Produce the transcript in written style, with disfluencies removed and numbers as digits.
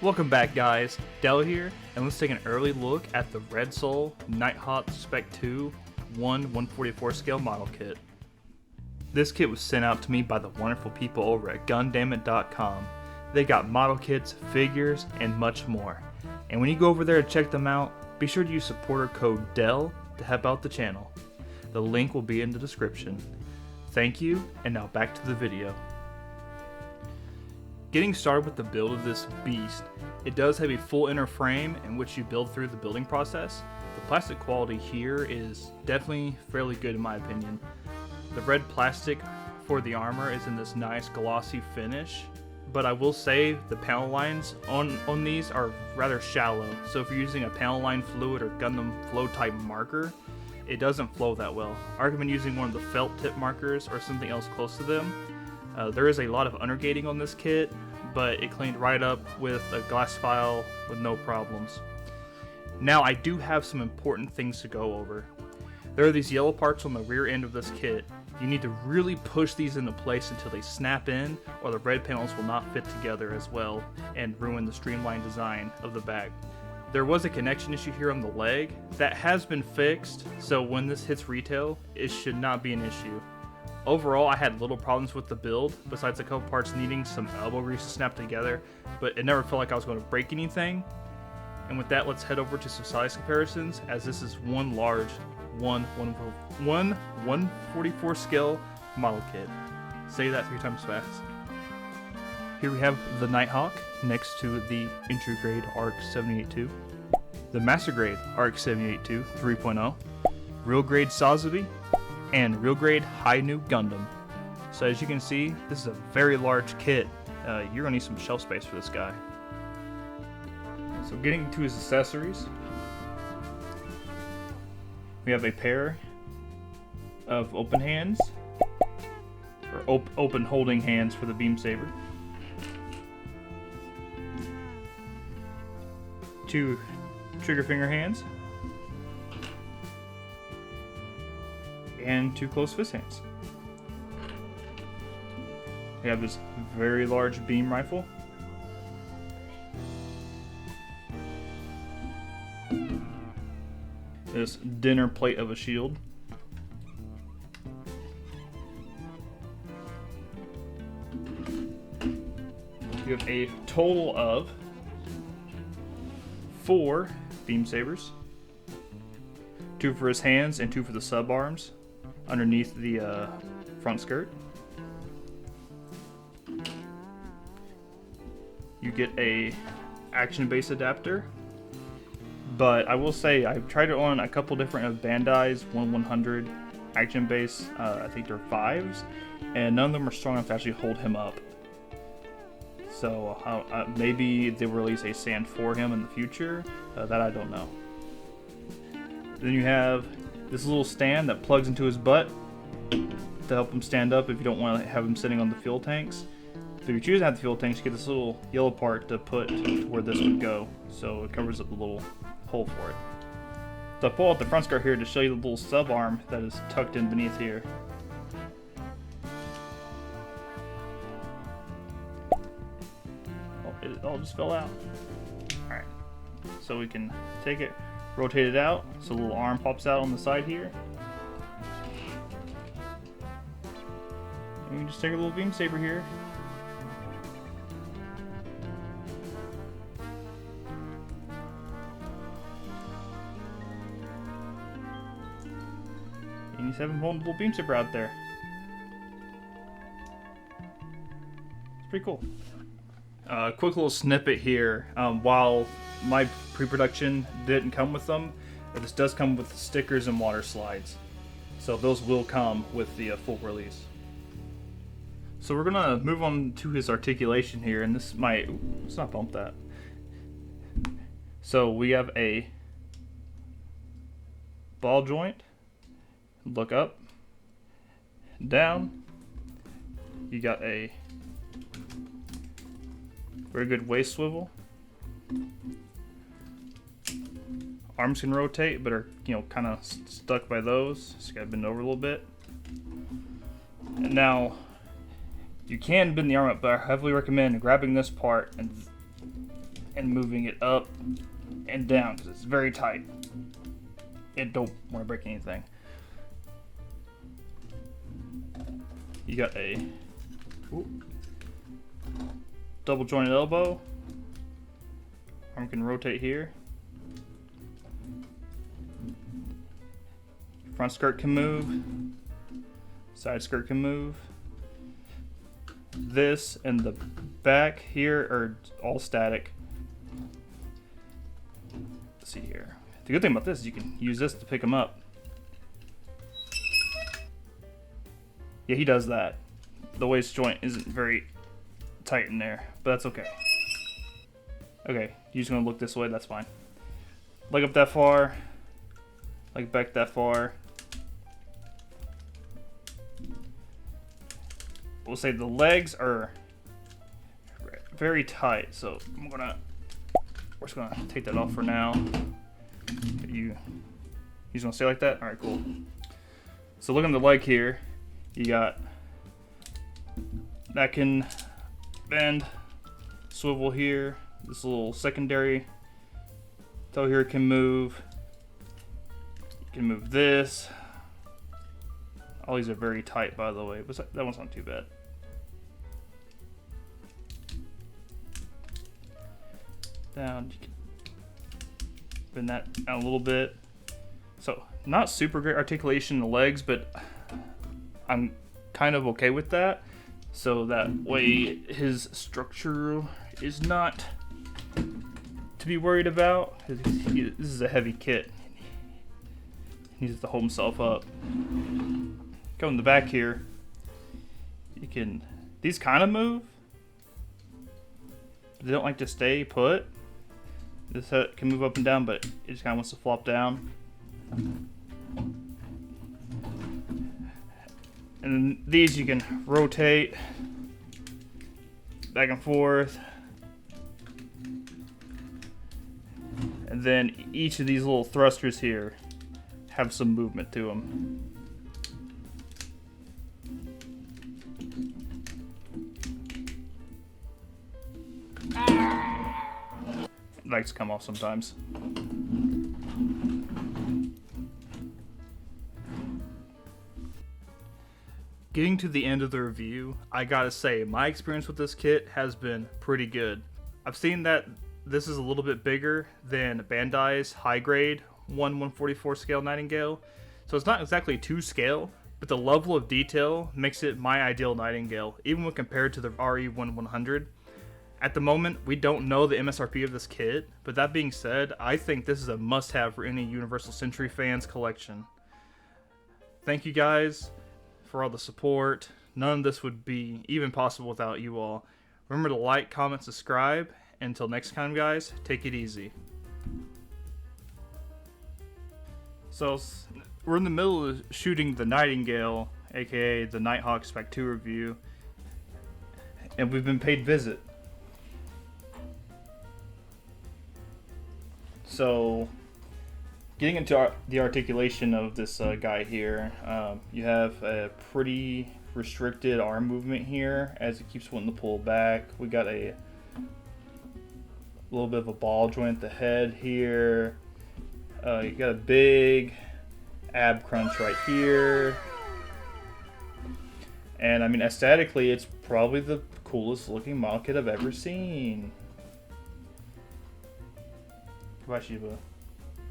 Welcome back, guys. Dell here, and let's take an early look at the Red Soul Nighthawk Spec 2 1/144 scale model kit. This kit was sent out to me by the wonderful people over at Gundamit.com. They got model kits, figures, and much more. And when you go over there to check them out, be sure to use supporter code DELL to help out the channel. The link will be in the description. Thank you, and now back to the video. Getting started with the build of this beast, it does have a full inner frame in which you build through the building process. The plastic quality here is definitely fairly good in my opinion. The red plastic for the armor is in this nice glossy finish, but I will say the panel lines on these are rather shallow, so if you're using a panel line fluid or Gundam flow type marker, it doesn't flow that well. I recommend using one of the felt tip markers or something else close to them. There is a lot of undergating on this kit, but it cleaned right up with a glass file with no problems. Now I do have some important things to go over. There are these yellow parts on the rear end of this kit. You need to really push these into place until they snap in, or the red panels will not fit together as well and ruin the streamlined design of the back. There was a connection issue here on the leg that has been fixed, so when this hits retail, it should not be an issue. Overall, I had little problems with the build, besides a couple parts needing some elbow grease to snap together, but it never felt like I was going to break anything. And with that, let's head over to some size comparisons, as this is one large 1/144 scale model kit. Say that 3 times fast. Here we have the Nighthawk next to the entry grade ARC 782, the master grade ARC 782 3.0, real grade Sazabi, and real grade Hi-Nu Gundam. So as you can see, this is a very large kit. You're gonna need some shelf space for this guy. So getting to his accessories, we have a pair of open hands, or open holding hands for the beam saber, 2 trigger finger hands, and 2 closed fist hands. We have this very large beam rifle, this dinner plate of a shield, you have a total of 4 beam sabers, 2 for his hands and 2 for the sub arms underneath the front skirt. You get a action base adapter, but I will say I've tried it on a couple different of Bandai's 1/100 action base. I think they're 5s, and none of them are strong enough to actually hold him up. So maybe they will release a stand for him in the future. That I don't know. Then you have this little stand that plugs into his butt to help him stand up if you don't want to have him sitting on the fuel tanks. So if you choose to have the fuel tanks, you get this little yellow part to put to where this would go, so it covers up the little hole for it. So I pull out the front skirt here to show you the little sub arm that is tucked in beneath here. Oh, it all just fell out. Alright, so we can take it, rotate it out, so the little arm pops out on the side here. And we can just take a little beam saber here. And he's having a little beam saber out there. It's pretty cool. Quick little snippet here. While my pre-production didn't come with them, this does come with stickers and water slides. So those will come with the full release. So we're gonna move on to his articulation here, and this might, let's not bump that. So we have a ball joint. Look up, down. You got a very good waist swivel. Arms can rotate, but are kind of stuck by those. So you gotta bend over a little bit. And now you can bend the arm up, but I heavily recommend grabbing this part and and moving it up and down because it's very tight. And don't want to break anything. You got a double jointed elbow. Arm can rotate here. Front skirt can move. Side skirt can move. This and the back here are all static. Let's see here. The good thing about this is you can use this to pick them up. Yeah, he does that. The waist joint isn't very tight in there, but that's okay. Okay, you're just gonna look this way, that's fine. Leg up that far, leg back that far. We'll say the legs are very tight, so we're just gonna take that off for now. He's gonna stay like that? All right, cool. So look on the leg here. You got that can bend, swivel here. This little secondary toe here can move. You can move this. All these are very tight, by the way, but that one's not too bad. Down, you can bend that down a little bit. So not super great articulation in the legs, but I'm kind of okay with that. So that way his structure is not to be worried about. This is a heavy kit. He needs to hold himself up. Go in the back here. You can, these kind of move. But they don't like to stay put. This head can move up and down, but it just kind of wants to flop down. And then these you can rotate back and forth. And then each of these little thrusters here have some movement to them. Likes to come off sometimes. Getting to the end of the review, I gotta say, my experience with this kit has been pretty good. I've seen that this is a little bit bigger than Bandai's high grade 1/144 scale Nightingale, so it's not exactly to scale, but the level of detail makes it my ideal Nightingale, even when compared to the RE1100. At the moment, we don't know the MSRP of this kit, but that being said, I think this is a must-have for any Universal Century fans collection. Thank you guys for all the support. None of this would be even possible without you all. Remember to like, comment, subscribe. Until next time, guys, take it easy. So, we're in the middle of shooting the Nightingale, aka the Nighthawk Spec 2 review, and we've been paid visit. So, getting into the articulation of this guy here, you have a pretty restricted arm movement here as it keeps wanting to pull back. We got a little bit of a ball joint at the head here. You got a big ab crunch right here. And I mean, aesthetically, it's probably the coolest looking model kit I've ever seen. Goodbye, Shiba.